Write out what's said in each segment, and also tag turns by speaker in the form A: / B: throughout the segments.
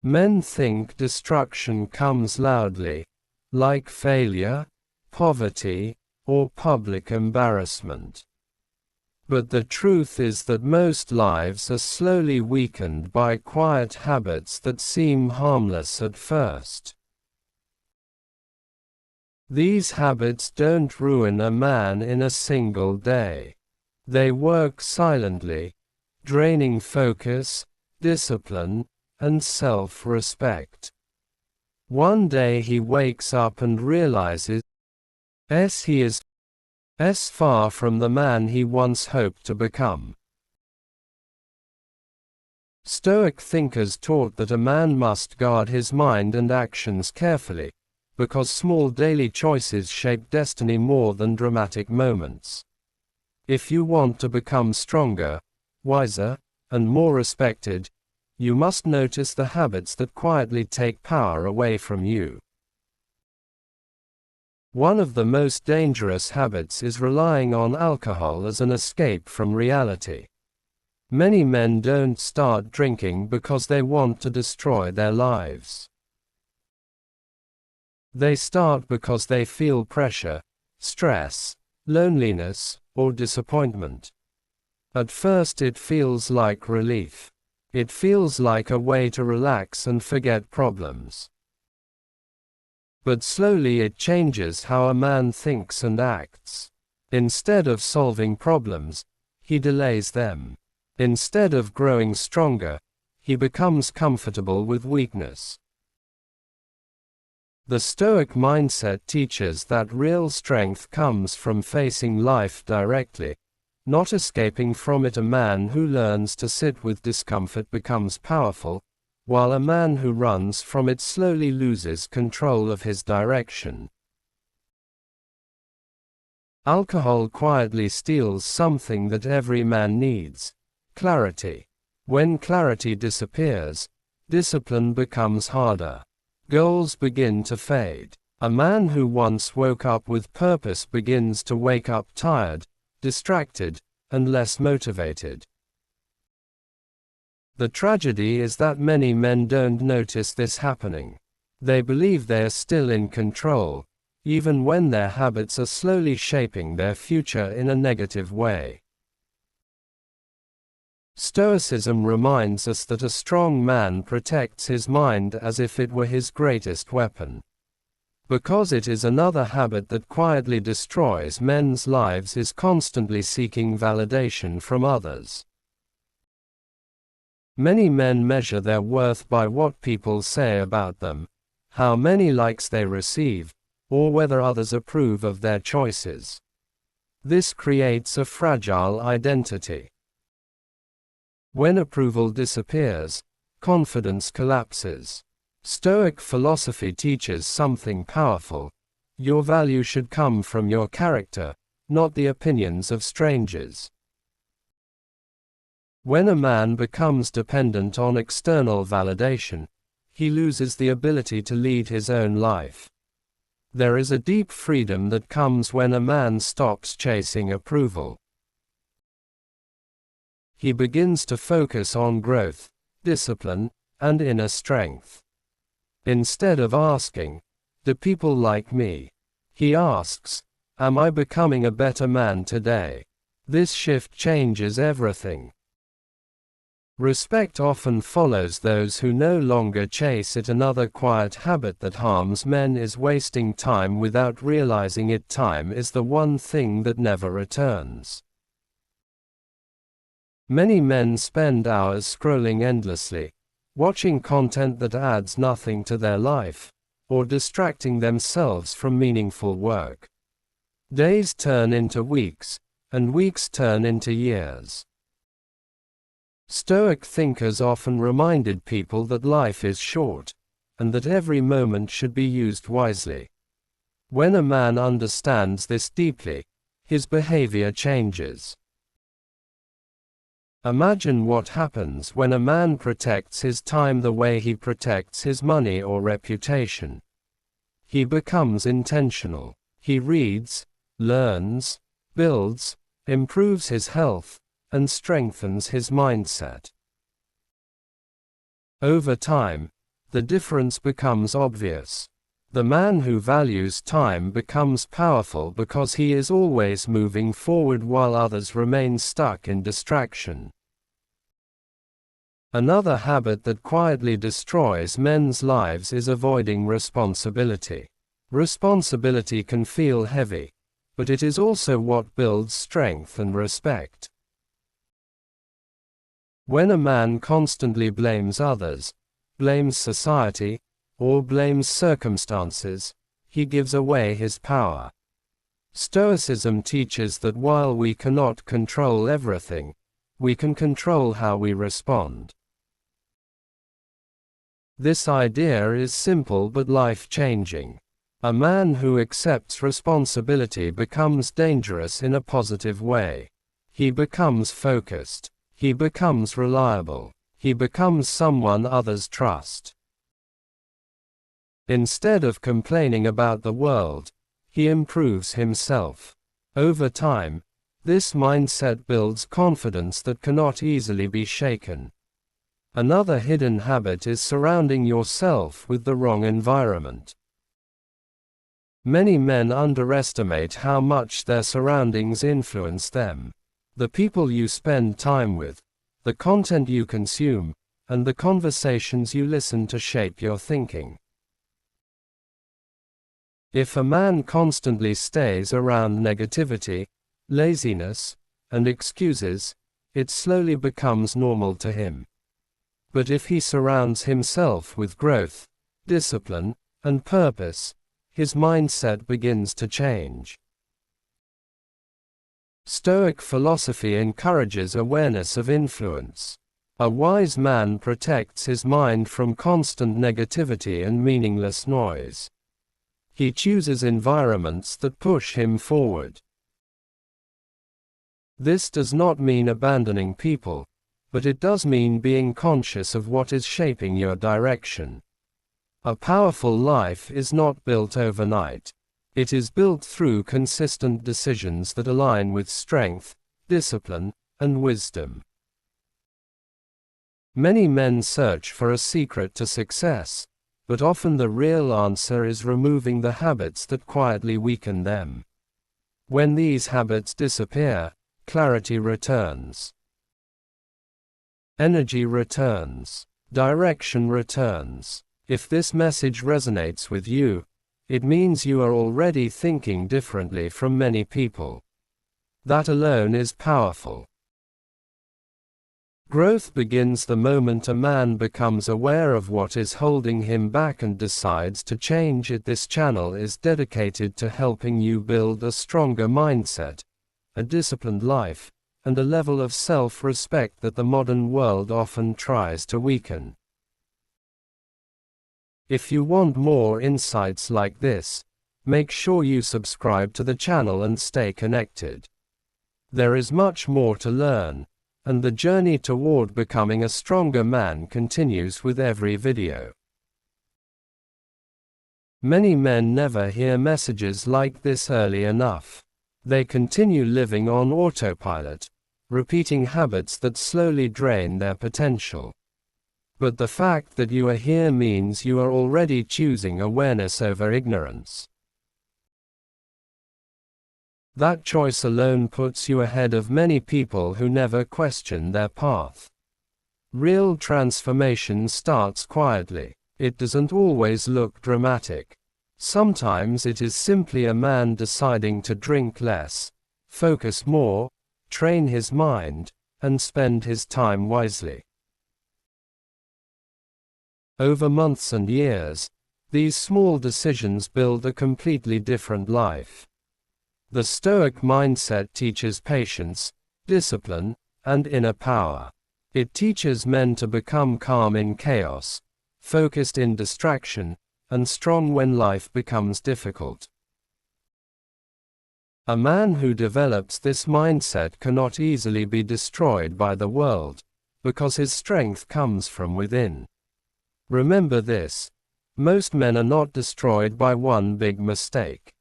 A: Men think destruction comes loudly, like failure, poverty, or public embarrassment. But the truth is that most lives are slowly weakened by quiet habits that seem harmless at first. These habits don't ruin a man in a single day. They work silently, draining focus, discipline, and self-respect. One day he wakes up and realizes he is far from the man he once hoped to become. Stoic thinkers taught that a man must guard his mind and actions carefully, because small daily choices shape destiny more than dramatic moments. If you want to become stronger, wiser, and more respected, you must notice the habits that quietly take power away from you. One of the most dangerous habits is relying on alcohol as an escape from reality. Many men don't start drinking because they want to destroy their lives. They start because they feel pressure, stress, loneliness, or disappointment. At first it feels like relief. It feels like a way to relax and forget problems. But slowly it changes how a man thinks and acts. Instead of solving problems, he delays them. Instead of growing stronger, he becomes comfortable with weakness. The Stoic mindset teaches that real strength comes from facing life directly, not escaping from it. A man who learns to sit with discomfort becomes powerful, while a man who runs from it slowly loses control of his direction. Alcohol quietly steals something that every man needs: clarity. When clarity disappears, discipline becomes harder. Goals begin to fade. A man who once woke up with purpose begins to wake up tired, distracted, and less motivated. The tragedy is that many men don't notice this happening. They believe they are still in control, even when their habits are slowly shaping their future in a negative way. Stoicism reminds us that a strong man protects his mind as if it were his greatest weapon. Because it is another habit that quietly destroys men's lives is constantly seeking validation from others. Many men measure their worth by what people say about them, how many likes they receive, or whether others approve of their choices. This creates a fragile identity. When approval disappears, confidence collapses. Stoic philosophy teaches something powerful: your value should come from your character, not the opinions of strangers. When a man becomes dependent on external validation, he loses the ability to lead his own life. There is a deep freedom that comes when a man stops chasing approval. He begins to focus on growth, discipline, and inner strength. Instead of asking, "Do people like me?" he asks, "Am I becoming a better man today?" This shift changes everything. Respect often follows those who no longer chase it. Another quiet habit that harms men is wasting time without realizing it. Time is the one thing that never returns. Many men spend hours scrolling endlessly, watching content that adds nothing to their life, or distracting themselves from meaningful work. Days turn into weeks, and weeks turn into years. Stoic thinkers often reminded people that life is short, and that every moment should be used wisely. When a man understands this deeply, his behavior changes. Imagine what happens when a man protects his time the way he protects his money or reputation. He becomes intentional. He reads, learns, builds, improves his health, and strengthens his mindset. Over time, the difference becomes obvious. The man who values time becomes powerful because he is always moving forward while others remain stuck in distraction. Another habit that quietly destroys men's lives is avoiding responsibility. Responsibility can feel heavy, but it is also what builds strength and respect. When a man constantly blames others, blames society, or blames circumstances, he gives away his power. Stoicism teaches that while we cannot control everything, we can control how we respond. This idea is simple but life-changing. A man who accepts responsibility becomes dangerous in a positive way. He becomes focused. He becomes reliable. He becomes someone others trust. Instead of complaining about the world, he improves himself. Over time, this mindset builds confidence that cannot easily be shaken. Another hidden habit is surrounding yourself with the wrong environment. Many men underestimate how much their surroundings influence them. The people you spend time with, the content you consume, and the conversations you listen to shape your thinking. If a man constantly stays around negativity, laziness, and excuses, it slowly becomes normal to him. But if he surrounds himself with growth, discipline, and purpose, his mindset begins to change. Stoic philosophy encourages awareness of influence. A wise man protects his mind from constant negativity and meaningless noise. He chooses environments that push him forward. This does not mean abandoning people, but it does mean being conscious of what is shaping your direction. A powerful life is not built overnight. It is built through consistent decisions that align with strength, discipline, and wisdom. Many men search for a secret to success, but often the real answer is removing the habits that quietly weaken them. When these habits disappear, clarity returns. Energy returns. Direction returns. If this message resonates with you, it means you are already thinking differently from many people. That alone is powerful. Growth begins the moment a man becomes aware of what is holding him back and decides to change it. This channel is dedicated to helping you build a stronger mindset, a disciplined life, and a level of self-respect that the modern world often tries to weaken. If you want more insights like this, make sure you subscribe to the channel and stay connected. There is much more to learn, and the journey toward becoming a stronger man continues with every video. Many men never hear messages like this early enough. They continue living on autopilot, repeating habits that slowly drain their potential. But the fact that you are here means you are already choosing awareness over ignorance. That choice alone puts you ahead of many people who never question their path. Real transformation starts quietly. It doesn't always look dramatic. Sometimes it is simply a man deciding to drink less, focus more, train his mind, and spend his time wisely. Over months and years, these small decisions build a completely different life. The Stoic mindset teaches patience, discipline, and inner power. It teaches men to become calm in chaos, focused in distraction, and strong when life becomes difficult. A man who develops this mindset cannot easily be destroyed by the world, because his strength comes from within. Remember this: most men are not destroyed by one big mistake.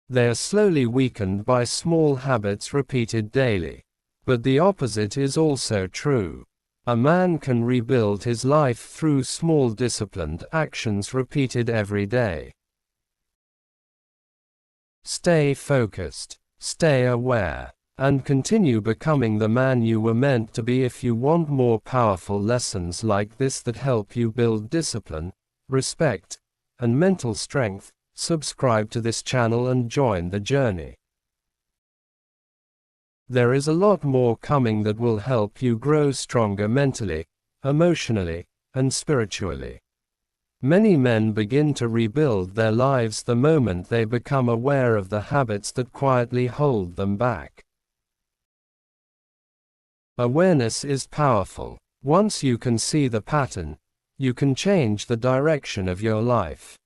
A: They are slowly weakened by small habits repeated daily. But the opposite is also true. A man can rebuild his life through small disciplined actions repeated every day. Stay focused, stay aware, and continue becoming the man you were meant to be. If you want more powerful lessons like this that help you build discipline, respect, and mental strength, subscribe to this channel and join the journey. There is a lot more coming that will help you grow stronger mentally, emotionally, and spiritually. Many men begin to rebuild their lives the moment they become aware of the habits that quietly hold them back. Awareness is powerful. Once you can see the pattern, you can change the direction of your life.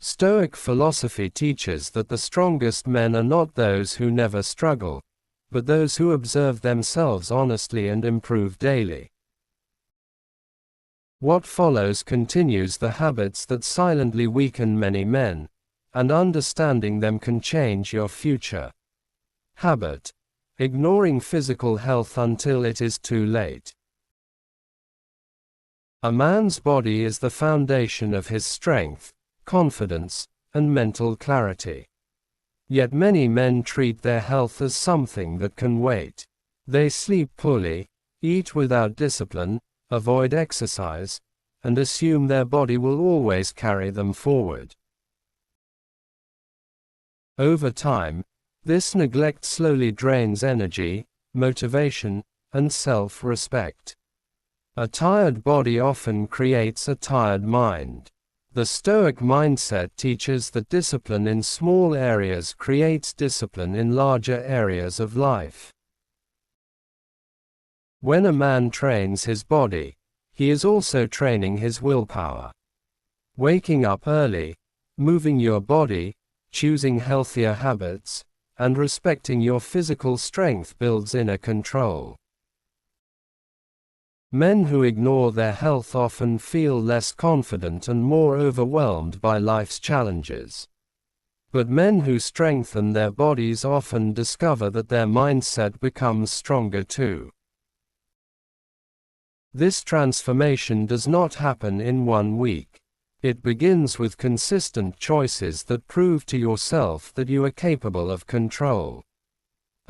A: Stoic philosophy teaches that the strongest men are not those who never struggle, but those who observe themselves honestly and improve daily. What follows continues the habits that silently weaken many men, and understanding them can change your future. Habit: ignoring physical health until it is too late. A man's body is the foundation of his strength, confidence, and mental clarity. Yet many men treat their health as something that can wait. They sleep poorly, eat without discipline, avoid exercise, and assume their body will always carry them forward. Over time, this neglect slowly drains energy, motivation, and self-respect. A tired body often creates a tired mind. The Stoic mindset teaches that discipline in small areas creates discipline in larger areas of life. When a man trains his body, he is also training his willpower. Waking up early, moving your body, choosing healthier habits, and respecting your physical strength builds inner control. Men who ignore their health often feel less confident and more overwhelmed by life's challenges. But men who strengthen their bodies often discover that their mindset becomes stronger too. This transformation does not happen in 1 week. It begins with consistent choices that prove to yourself that you are capable of control.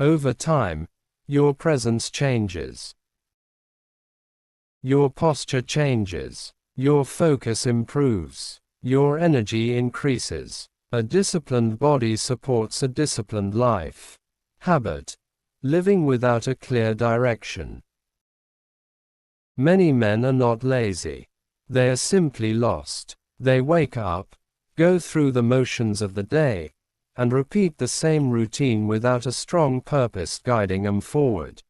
A: Over time, your presence changes. Your posture changes. Your focus improves. Your energy increases. A disciplined body supports a disciplined life. Habit: living without a clear direction. Many men are not lazy. They are simply lost. They wake up, go through the motions of the day, and repeat the same routine without a strong purpose guiding them forward.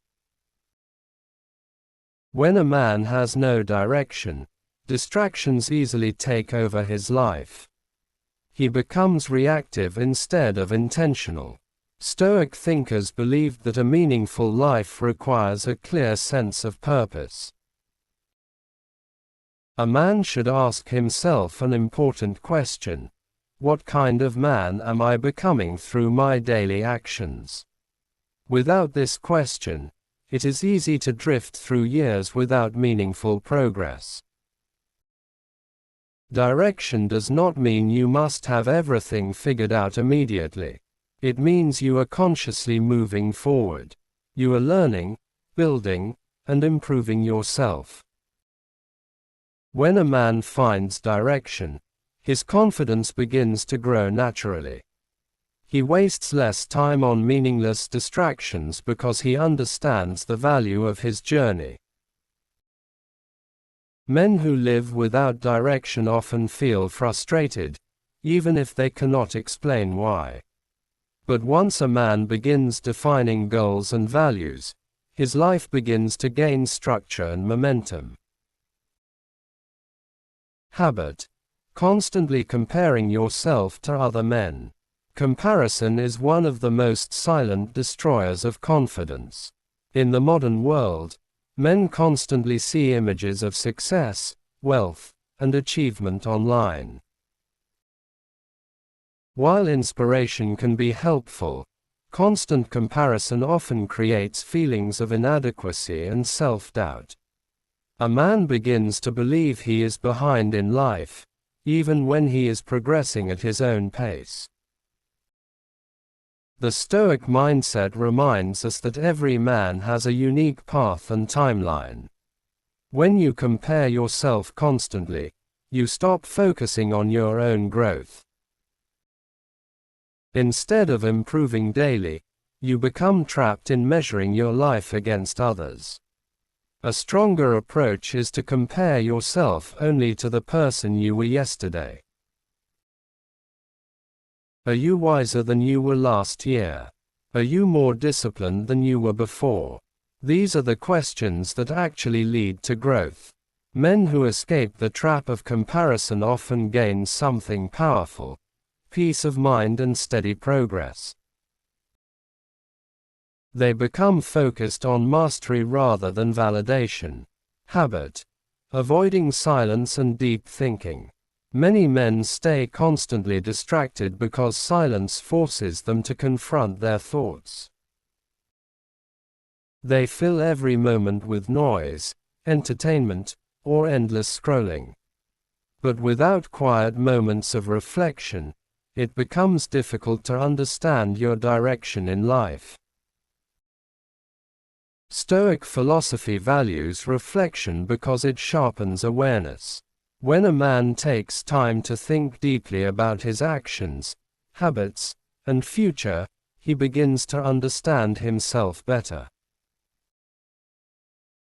A: When a man has no direction, distractions easily take over his life. He becomes reactive instead of intentional. Stoic thinkers believed that a meaningful life requires a clear sense of purpose. A man should ask himself an important question: what kind of man am I becoming through my daily actions? Without this question, it is easy to drift through years without meaningful progress. Direction does not mean you must have everything figured out immediately. It means you are consciously moving forward. You are learning, building, and improving yourself. When a man finds direction, his confidence begins to grow naturally. He wastes less time on meaningless distractions because he understands the value of his journey. Men who live without direction often feel frustrated, even if they cannot explain why. But once a man begins defining goals and values, his life begins to gain structure and momentum. Habit: constantly comparing yourself to other men. Comparison is one of the most silent destroyers of confidence. In the modern world, men constantly see images of success, wealth, and achievement online. While inspiration can be helpful, constant comparison often creates feelings of inadequacy and self-doubt. A man begins to believe he is behind in life, even when he is progressing at his own pace. The Stoic mindset reminds us that every man has a unique path and timeline. When you compare yourself constantly, you stop focusing on your own growth. Instead of improving daily, you become trapped in measuring your life against others. A stronger approach is to compare yourself only to the person you were yesterday. Are you wiser than you were last year? Are you more disciplined than you were before? These are the questions that actually lead to growth. Men who escape the trap of comparison often gain something powerful: peace of mind and steady progress. They become focused on mastery rather than validation. Habit. Avoiding silence and deep thinking. Many men stay constantly distracted because silence forces them to confront their thoughts. They fill every moment with noise, entertainment, or endless scrolling. But without quiet moments of reflection, it becomes difficult to understand your direction in life. Stoic philosophy values reflection because it sharpens awareness. When a man takes time to think deeply about his actions, habits, and future, he begins to understand himself better.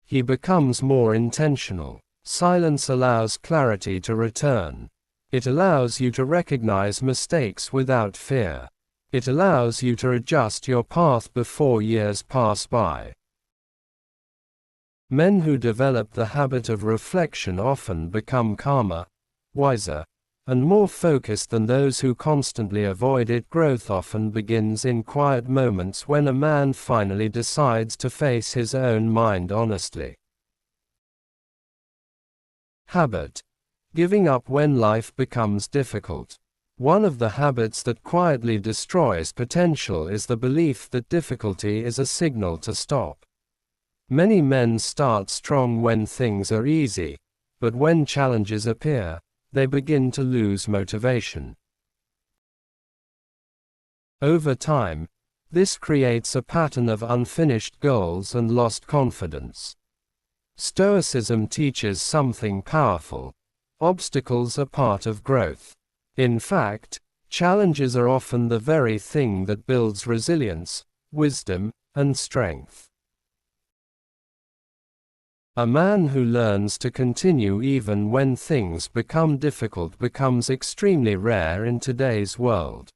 A: He becomes more intentional. Silence allows clarity to return. It allows you to recognize mistakes without fear. It allows you to adjust your path before years pass by. Men who develop the habit of reflection often become calmer, wiser, and more focused than those who constantly avoid it. Growth often begins in quiet moments when a man finally decides to face his own mind honestly. Habit. Giving up when life becomes difficult. One of the habits that quietly destroys potential is the belief that difficulty is a signal to stop. Many men start strong when things are easy, but when challenges appear, they begin to lose motivation. Over time, this creates a pattern of unfinished goals and lost confidence. Stoicism teaches something powerful: obstacles are part of growth. In fact, challenges are often the very thing that builds resilience, wisdom, and strength. A man who learns to continue even when things become difficult becomes extremely rare in today's world.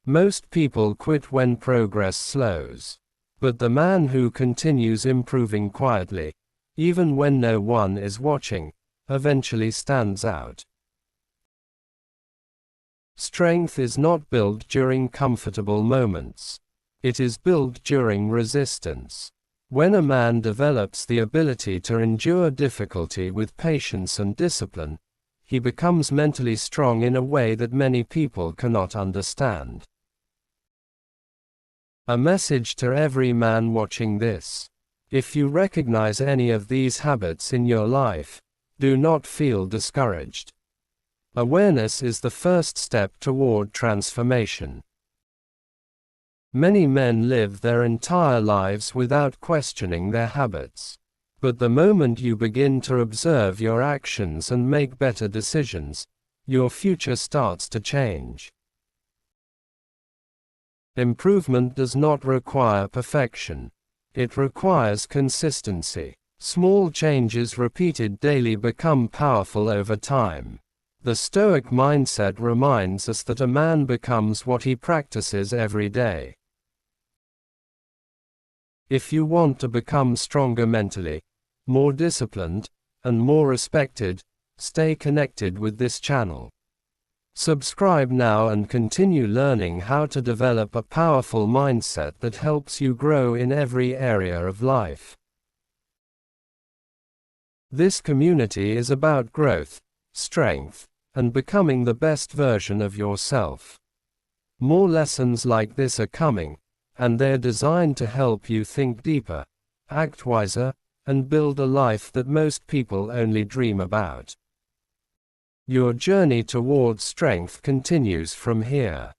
A: Most people quit when progress slows. But the man who continues improving quietly, even when no one is watching, eventually stands out. Strength is not built during comfortable moments. It is built during resistance. When a man develops the ability to endure difficulty with patience and discipline, he becomes mentally strong in a way that many people cannot understand. A message to every man watching this: if you recognize any of these habits in your life, do not feel discouraged. Awareness is the first step toward transformation. Many men live their entire lives without questioning their habits. But the moment you begin to observe your actions and make better decisions, your future starts to change. Improvement does not require perfection. It requires consistency. Small changes repeated daily become powerful over time. The Stoic mindset reminds us that a man becomes what he practices every day. If you want to become stronger mentally, more disciplined, and more respected, stay connected with this channel. Subscribe now and continue learning how to develop a powerful mindset that helps you grow in every area of life. This community is about growth, strength, and becoming the best version of yourself. More lessons like this are coming, and they're designed to help you think deeper, act wiser, and build a life that most people only dream about. Your journey towards strength continues from here.